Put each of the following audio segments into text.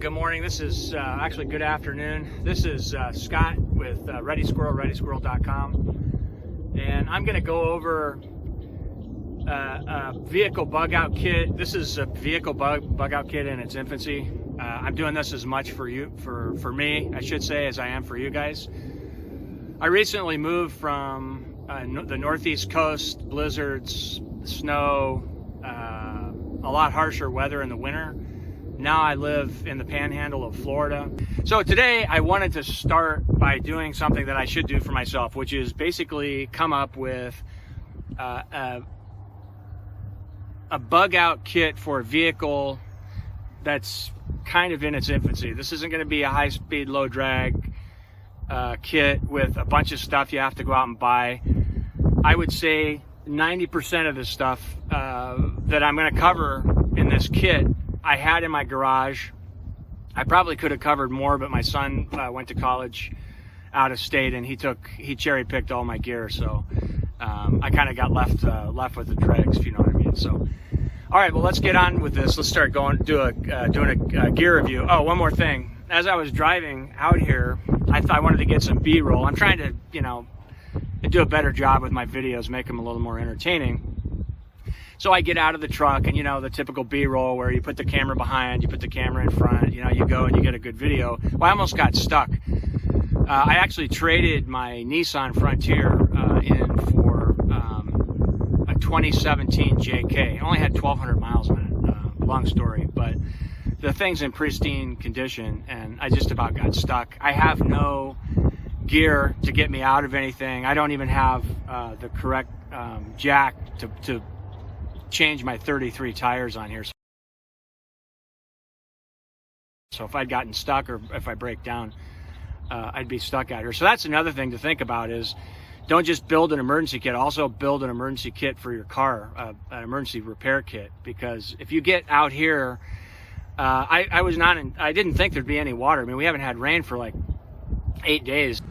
Good morning. This is actually good afternoon. This is Scott with ReadySquirrel, ReadySquirrel.com, and I'm going to go over a vehicle bug out kit. This is a vehicle bug out kit in its infancy. I'm doing this as much for me, I should say, as I am for you guys. I recently moved from the northeast coast, blizzards, snow, a lot harsher weather in the winter. Now I live in the panhandle of Florida. So today I wanted to start by doing something that I should do for myself, which is basically come up with a bug out kit for a vehicle that's kind of in its infancy. This isn't going to be a high speed, low drag kit with a bunch of stuff you have to go out and buy. I would say 90% of the stuff that I'm going to cover in this kit I had in my garage. I probably could have covered more, but my son went to college out of state and he cherry picked all my gear. So I kind of got left with the dregs, if you know what I mean. So, all right, well, let's get on with this. Let's start doing a gear review. Oh, one more thing. As I was driving out here, I thought I wanted to get some B-roll. I'm trying to, do a better job with my videos, make them a little more entertaining. So I get out of the truck and, the typical B-roll where you put the camera behind, you put the camera in front, you go and you get a good video. Well, I almost got stuck. I actually traded my Nissan Frontier in for a 2017 JK. It only had 1,200 miles on it. Long story, but the thing's in pristine condition and I just about got stuck. I have no gear to get me out of anything. I don't even have the correct jack to change my 33 tires on here. So if I'd gotten stuck or if I break down, I'd be stuck out here. So that's another thing to think about is don't just build an emergency kit, also build an emergency kit for your car, an emergency repair kit, because if you get out here, I didn't think there'd be any water. I mean, we haven't had rain for like 8 days.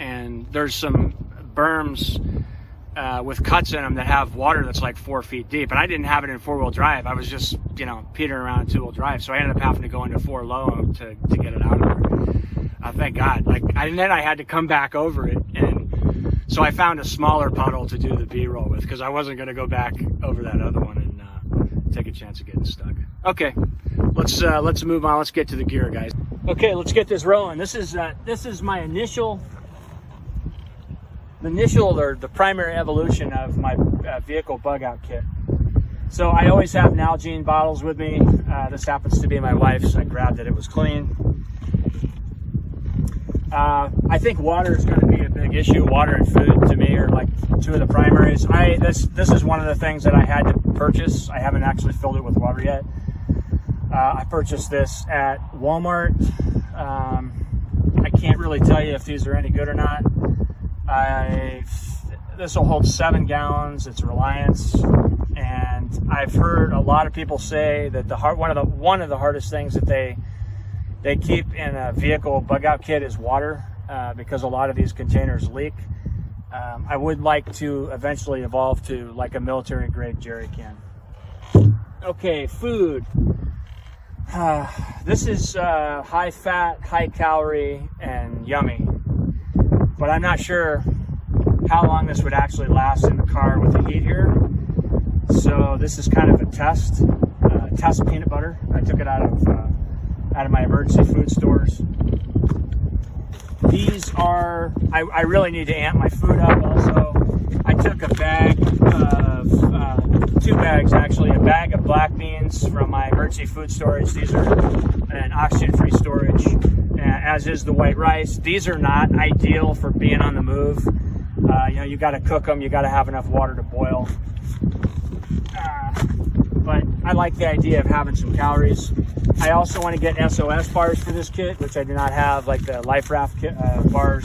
And there's some berms with cuts in them that have water that's like 4 feet deep, and I didn't have it in four-wheel drive. I was just petering around in two-wheel drive, so I ended up having to go into four low to get it out of there. Thank God. And then I had to come back over it, and so I found a smaller puddle to do the B-roll with because I wasn't going to go back over that other one and take a chance of getting stuck. Okay, let's move on. Let's get to the gear, guys. Okay, let's get this rolling. This is my initial or the primary evolution of my vehicle bug out kit. So I always have Nalgene bottles with me. This happens to be my wife's. I grabbed it, it was clean. I think water is going to be a big issue. Water and food to me are like two of the primaries. This is one of the things that I had to purchase. I haven't actually filled it with water yet. I purchased this at Walmart. I can't really tell you if these are any good or not. This will hold 7 gallons. It's Reliance, and I've heard a lot of people say that one of the hardest things that they keep in a vehicle bug out kit is water, because a lot of these containers leak. I would like to eventually evolve to like a military grade jerry can. Okay, food. This is high fat, high calorie, and yummy. But I'm not sure how long this would actually last in the car with the heat here. So this is kind of a test peanut butter. I took it out of my emergency food stores. These are, I really need to amp my food up also. I took a bag of, 2 bags actually, a bag of black beans from my emergency food storage. These are an oxygen-free storage, as is the white rice. These are not ideal for being on the move. You got to cook them. You got to have enough water to boil. But I like the idea of having some calories. I also want to get SOS bars for this kit, which I do not have, like the Life Raft bars.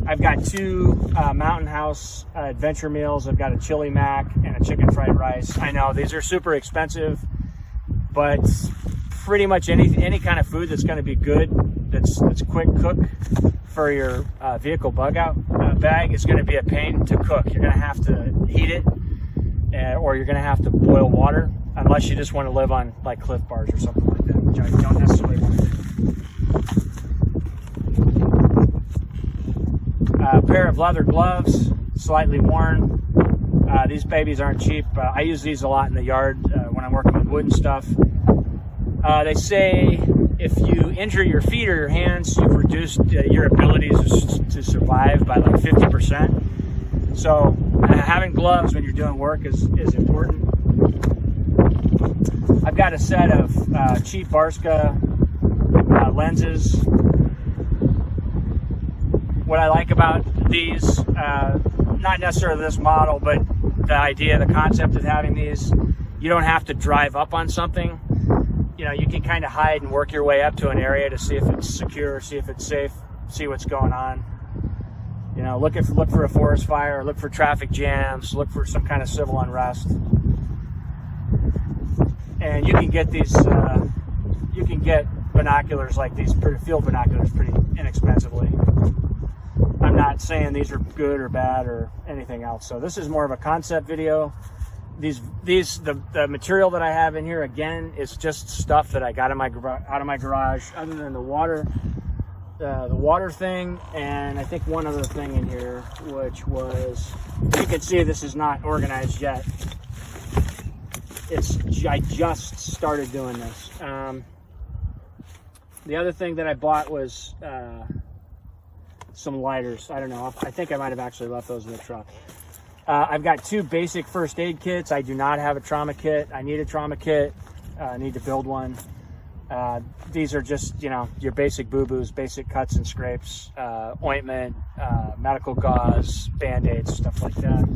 I've got 2 Mountain House adventure meals. I've got a chili mac and a chicken fried rice. I know these are super expensive, but pretty much any kind of food that's going to be good, that's quick cook for your vehicle bug out bag is going to be a pain to cook. You're going to have to heat it or you're going to have to boil water, unless you just want to live on like Cliff Bars or something like that, which I don't necessarily want to do. A pair of leather gloves, slightly worn. These babies aren't cheap. I use these a lot in the yard when I'm working with wood and stuff. They say if you injure your feet or your hands, you've reduced your abilities to survive by like 50%. So having gloves when you're doing work is important. I've got a set of cheap Barska lenses. What I like about these, not necessarily this model, but the idea, the concept of having these, you don't have to drive up on something. You know, you can kind of hide and work your way up to an area to see if it's secure, see if it's safe, see what's going on. You know, look for a forest fire, look for traffic jams, look for some kind of civil unrest. And you can get these, you can get binoculars like these, field binoculars, pretty inexpensively. I'm not saying these are good or bad or anything else. So this is more of a concept video. The material that I have in here, again, is just stuff that I got out of my garage, other than the water thing, and I think one other thing in here, which was, you can see this is not organized yet. I just started doing this. The other thing that I bought was some lighters. I don't know. I think I might have actually left those in the truck. I've got 2 basic first aid kits. I do not have a trauma kit. I need a trauma kit. I need to build one. These are just, you know, your basic boo-boos, basic cuts and scrapes, ointment, medical gauze, Band-Aids, stuff like that.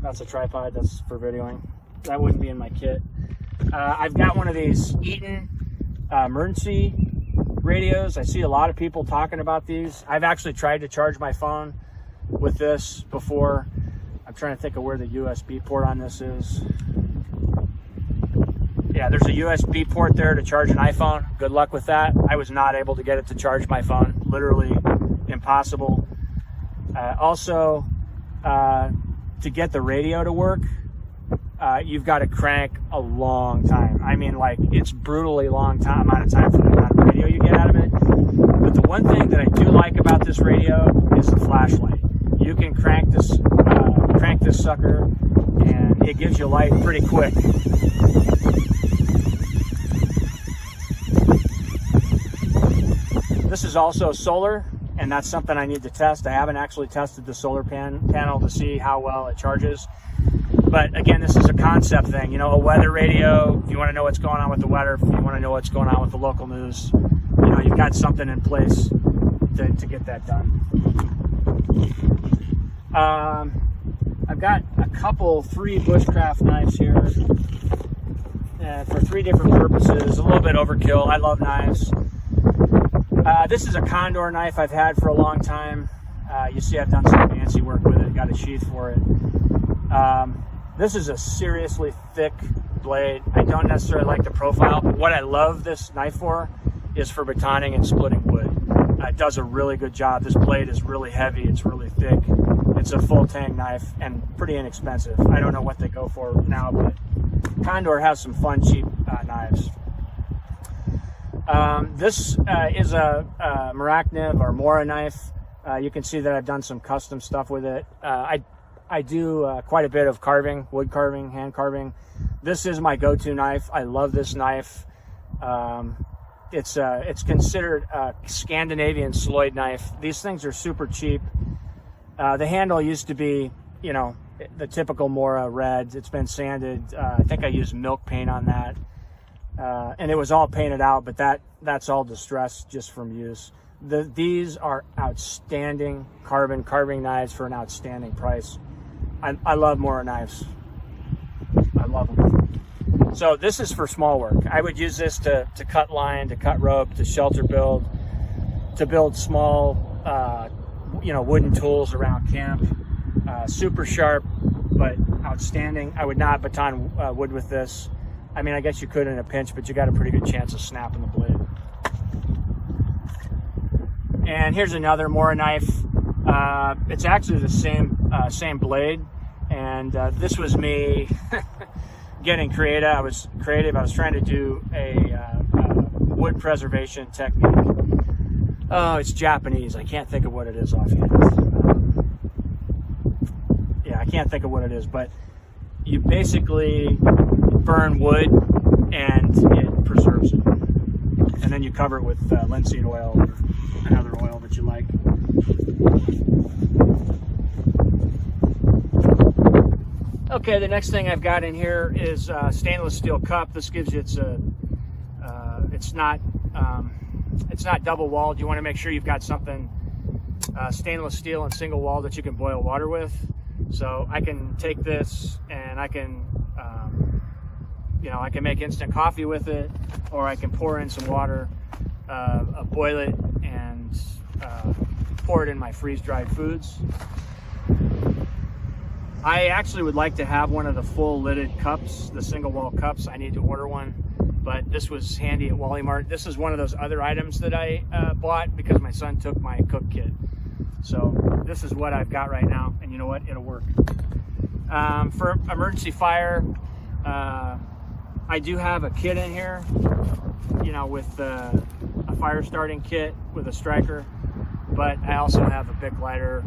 That's a tripod. That's for videoing. That wouldn't be in my kit. I've got one of these Eaton emergency radios. I see a lot of people talking about these. I've actually tried to charge my phone with this before. I'm trying to think of where the USB port on this is. Yeah, there's a USB port there to charge an iPhone. Good luck with that. I was not able to get it to charge my phone. Literally impossible. Also, to get the radio to work, you've got to crank a long time. I mean, like, it's brutally long amount of time for the amount of radio you get out of it. But the one thing that I do like about this radio is the flashlight. You can crank this sucker, and it gives you light pretty quick. This is also solar, and that's something I need to test. I haven't actually tested the solar panel to see how well it charges. But again, this is a concept thing. You know, a weather radio, if you want to know what's going on with the weather, if you want to know what's going on with the local news, you know, you've got something in place to get that done. I've got a 3 bushcraft knives here for 3 different purposes. A little bit overkill. I love knives. This is a condor knife I've had for a long time. You see I've done some fancy work with it, got a sheath for it. This is a seriously thick blade. I don't necessarily like the profile, but what I love this knife for is for batoning and splitting wood. It does a really good job. This blade is really heavy, it's really thick. It's a full tang knife and pretty inexpensive. I don't know what they go for now, but Condor has some fun, cheap knives. This is a Maracniv or Mora knife. You can see that I've done some custom stuff with it. I do quite a bit of carving, wood carving, hand carving. This is my go-to knife. I love this knife. It's considered a Scandinavian Sloyd knife. These things are super cheap. The handle used to be, you know, the typical Mora red. It's been sanded. I think I used milk paint on that. And it was all painted out, but that's all distressed just from use. These are outstanding carving knives for an outstanding price. I love Mora knives. I love them. So this is for small work. I would use this to cut line, to cut rope, to shelter build, to build small, wooden tools around camp. Super sharp, but outstanding. I would not baton wood with this. I mean, I guess you could in a pinch, but you got a pretty good chance of snapping the blade. And here's another Mora knife. It's actually the same blade, and this was me getting creative. I was trying to do a wood preservation technique. Oh, it's Japanese. I can't think of what it is offhand. Yeah, I can't think of what it is, but you basically burn wood and it preserves it. And then you cover it with linseed oil or another oil that you like. Okay, the next thing I've got in here is a stainless steel cup. This gives you it's not double walled. You want to make sure you've got something stainless steel and single wall that you can boil water with. So I can take this and I can I can make instant coffee with it, or I can pour in some water, boil it, and pour it in my freeze-dried foods. I actually would like to have one of the full lidded cups, the single wall cups. I need to order one, but this was handy at Wally Mart. This is one of those other items that I bought because my son took my cook kit. So this is what I've got right now, and you know what? It'll work. For emergency fire, I do have a kit in here, with a fire starting kit with a striker, but I also have a Bic lighter.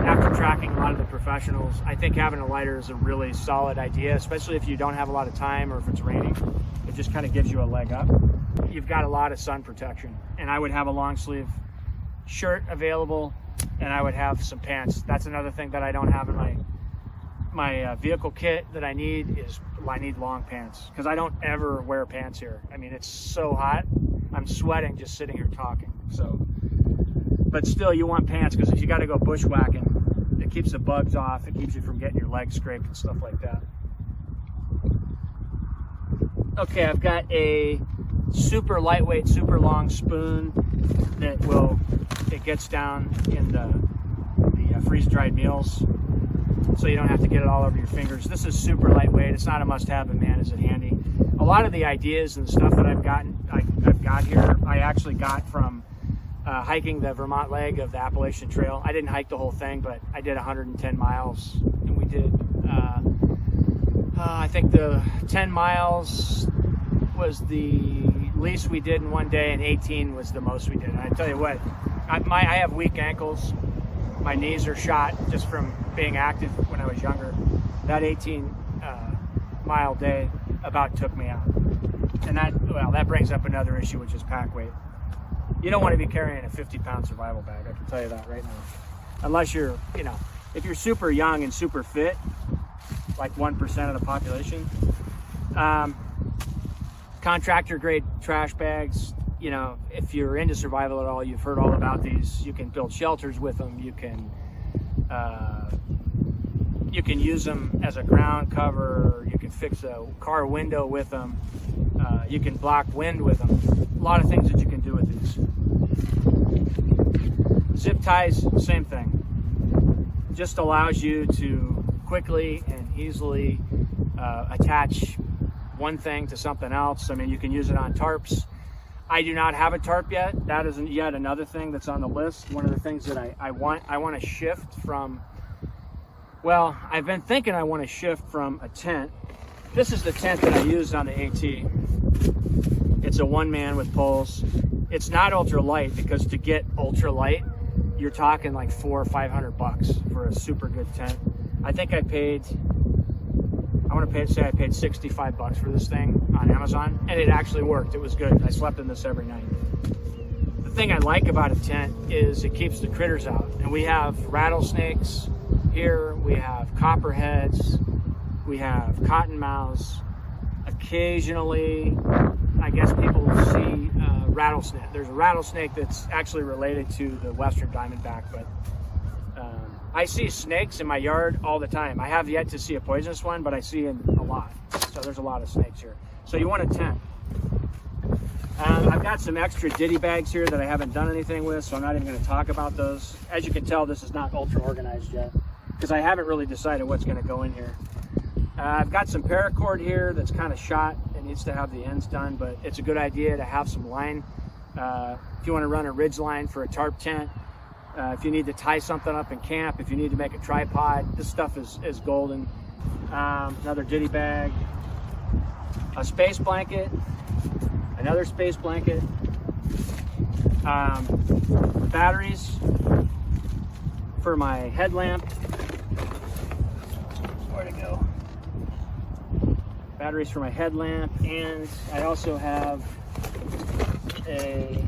After tracking a lot of the professionals, I think having a lighter is a really solid idea, especially if you don't have a lot of time or if it's raining. It just kind of gives you a leg up. You've got a lot of sun protection, and I would have a long sleeve shirt available, and I would have some pants. That's another thing that I don't have in my vehicle kit that I need long pants, because I don't ever wear pants here. I mean, it's so hot. I'm sweating just sitting here talking. So, but still, you want pants, because if you got to go bushwhacking, it keeps the bugs off. It keeps you from getting your legs scraped and stuff like that. Okay, I've got a super lightweight, super long spoon that it gets down in the freeze-dried meals, so you don't have to get it all over your fingers. This is super lightweight. It's not a must-have, but man, is it handy. A lot of the ideas and stuff that I've got here, I actually got from hiking the Vermont leg of the Appalachian Trail. I didn't hike the whole thing, but I did 110 miles, and we did, I think the 10 miles was the least we did in one day, and 18 was the most we did. And I tell you what, I have weak ankles. My knees are shot just from being active when I was younger. That 18 mile day about took me out. And that brings up another issue, which is pack weight. You don't want to be carrying a 50-pound survival bag, I can tell you that right now. Unless you're, if you're super young and super fit, like 1% of the population. Contractor grade trash bags, if you're into survival at all, you've heard all about these. You can build shelters with them. You can use them as a ground cover. You can fix a car window with them. You can block wind with them. A lot of things that you can do with these. Zip ties, same thing. Just allows you to quickly and easily attach one thing to something else. I mean, you can use it on tarps. I do not have a tarp yet. That isn't yet another thing that's on the list. One of the things that I want to shift from, well, I've been thinking I want to shift from a tent. This is the tent that I used on the AT. It's a one-man with poles. It's not ultra light, because to get ultra light, you're talking like $400 or $500 for a super good tent. I think I paid $65 for this thing on Amazon, and it actually worked. It was good. I slept in this every night. The thing I like about a tent is it keeps the critters out. And we have rattlesnakes here, we have copperheads, we have cottonmouths. Occasionally, I guess people will see rattlesnake. There's a rattlesnake that's actually related to the western diamondback, but I see snakes in my yard all the time. I have yet to see a poisonous one, but I see them a lot. So there's a lot of snakes here. So you want a tent. I've got some extra ditty bags here that I haven't done anything with, so I'm not even going to talk about those. As you can tell, this is not ultra organized yet, because I haven't really decided what's going to go in here. I've got some paracord here that's kind of shot. It needs to have the ends done, but it's a good idea to have some line. If you want to run a ridge line for a tarp tent, If you need to tie something up in camp, if you need to make a tripod, this stuff is golden. Another ditty bag, a space blanket, another space blanket, batteries for my headlamp. Where'd it go? Batteries for my headlamp, and I also have a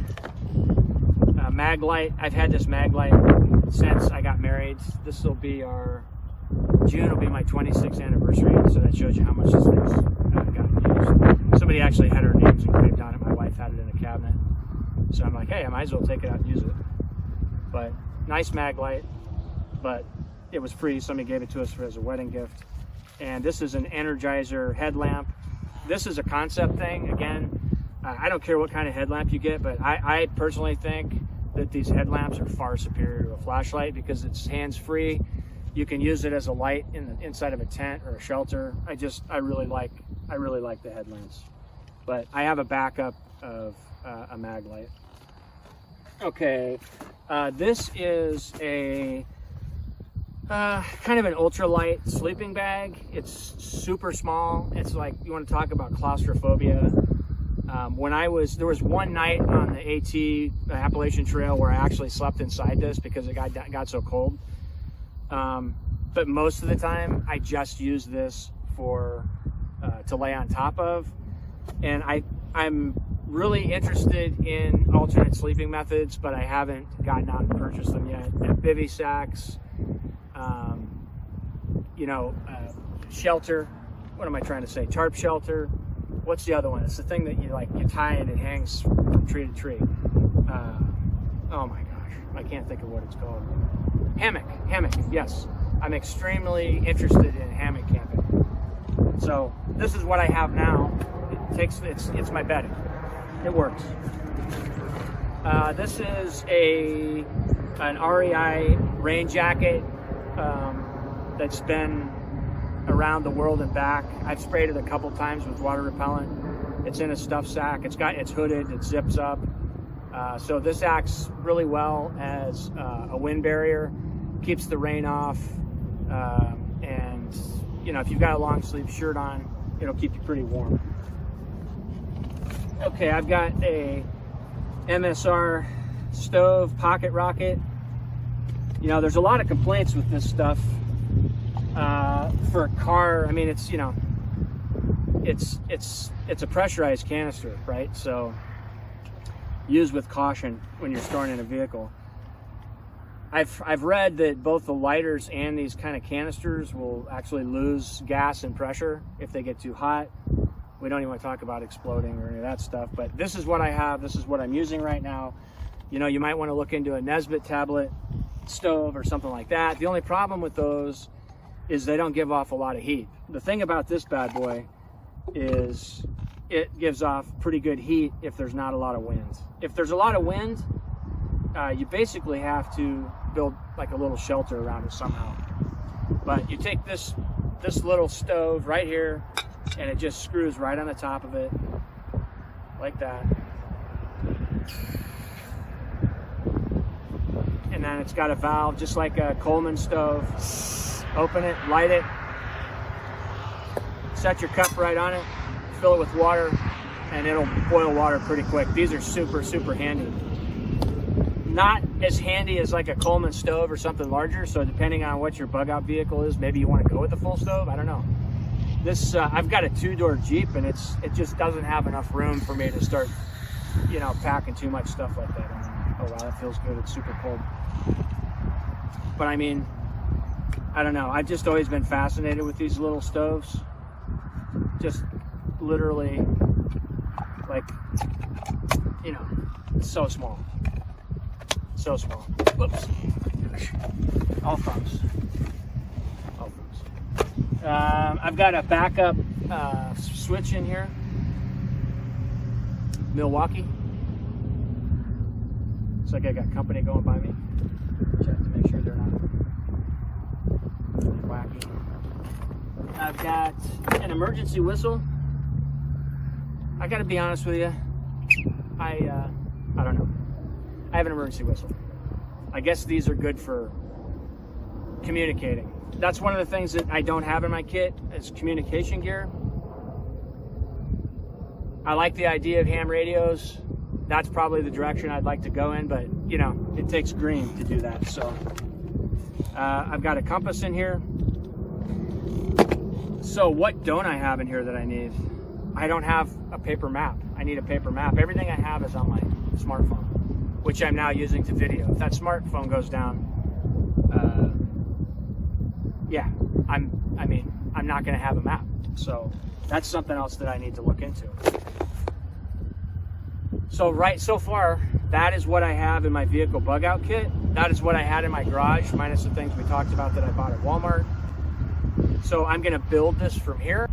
mag light. I've had this mag light since I got married. This will be June will be my 26th anniversary, so that shows you how much this thing's gotten used. Somebody actually had her names engraved on it. My wife had it in a cabinet, so I'm like, hey, I might as well take it out and use it. But nice mag light, but it was free. Somebody gave it to us as a wedding gift. And this is an Energizer headlamp. This is a concept thing. Again, I don't care what kind of headlamp you get, but I personally think that these headlamps are far superior to a flashlight because it's hands-free. You can use it as a light inside of a tent or a shelter. I really like the headlamps. But I have a backup of a mag light. Okay, this is a kind of an ultralight sleeping bag. It's super small. It's like, you want to talk about claustrophobia. There was one night on the Appalachian Trail where I actually slept inside this because it got so cold. But most of the time I just use this to lay on top of. And I'm really interested in alternate sleeping methods, but I haven't gotten out and purchased them yet. And bivy sacks, shelter. What am I trying to say? Tarp shelter. What's the other one? It's the thing that you tie and it hangs from tree to tree. Oh my gosh, I can't think of what it's called. Hammock. Yes, I'm extremely interested in hammock camping. So this is what I have now. It's my bedding. It works. This is an REI rain jacket that's been around the world and back. I've sprayed it a couple times with water repellent. It's in a stuff sack. It's hooded. It zips up. So this acts really well as a wind barrier, keeps the rain off, and if you've got a long sleeve shirt on, it'll keep you pretty warm. Okay, I've got a MSR stove pocket rocket. There's a lot of complaints with this stuff for a car. I mean, it's a pressurized canister, right? So use with caution when you're storing in a vehicle. I've read that both the lighters and these kind of canisters will actually lose gas and pressure if they get too hot. We don't even want to talk about exploding or any of that stuff, but this is what I have. This is what I'm using right now. You might want to look into a Nesbitt tablet stove or something like that. The only problem with those is they don't give off a lot of heat. The thing about this bad boy is it gives off pretty good heat if there's not a lot of wind. If there's a lot of wind, you basically have to build like a little shelter around it somehow. But you take this little stove right here, and it just screws right on the top of it, like that. And then it's got a valve, just like a Coleman stove. Open it, light it, set your cup right on it, fill it with water, and it'll boil water pretty quick. These are super, super handy. Not as handy as like a Coleman stove or something larger, so depending on what your bug out vehicle is, maybe you want to go with the full stove, I don't know. This, I've got a 2-door Jeep, and it just doesn't have enough room for me to start, packing too much stuff like that. Oh wow, that feels good, it's super cold. But I mean, I don't know, I've just always been fascinated with these little stoves. Just literally, like, so small. So small. Whoops. All thumbs. I've got a backup switch in here. Milwaukee. Looks like I got company going by me. Check to make sure they're not wacky. I've got an emergency whistle. I gotta be honest with you. I don't know. I have an emergency whistle. I guess these are good for communicating. That's one of the things that I don't have in my kit is communication gear. I like the idea of ham radios. That's probably the direction I'd like to go in, but you know, it takes green to do that. So I've got a compass in here. So what don't I have in here that I need? I don't have a paper map. I need a paper map. Everything I have is on my smartphone, which I'm now using to video. If that smartphone goes down, yeah, I'm not gonna have a map. So that's something else that I need to look into. So far, that is what I have in my vehicle bug out kit. That is what I had in my garage, minus the things we talked about that I bought at Walmart. So I'm gonna build this from here.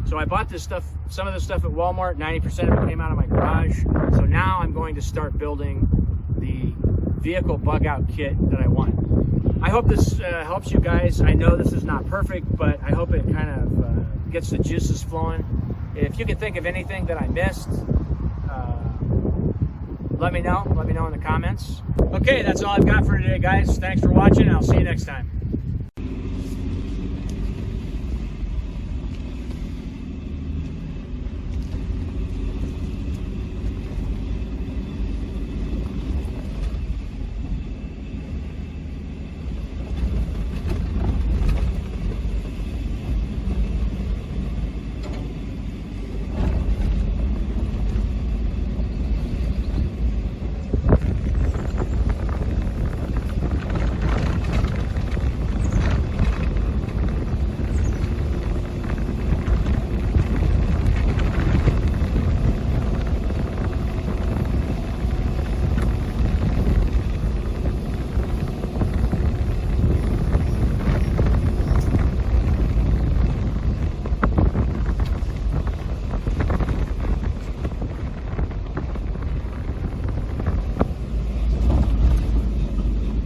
So I bought this stuff, some of the stuff at Walmart, 90% of it came out of my garage. So now I'm going to start building the vehicle bug out kit that I want. I hope this helps you guys. I know this is not perfect, but I hope it kind of gets the juices flowing. If you can think of anything that I missed, let me know. Let me know in the comments. Okay, that's all I've got for today, guys. Thanks for watching. I'll see you next time.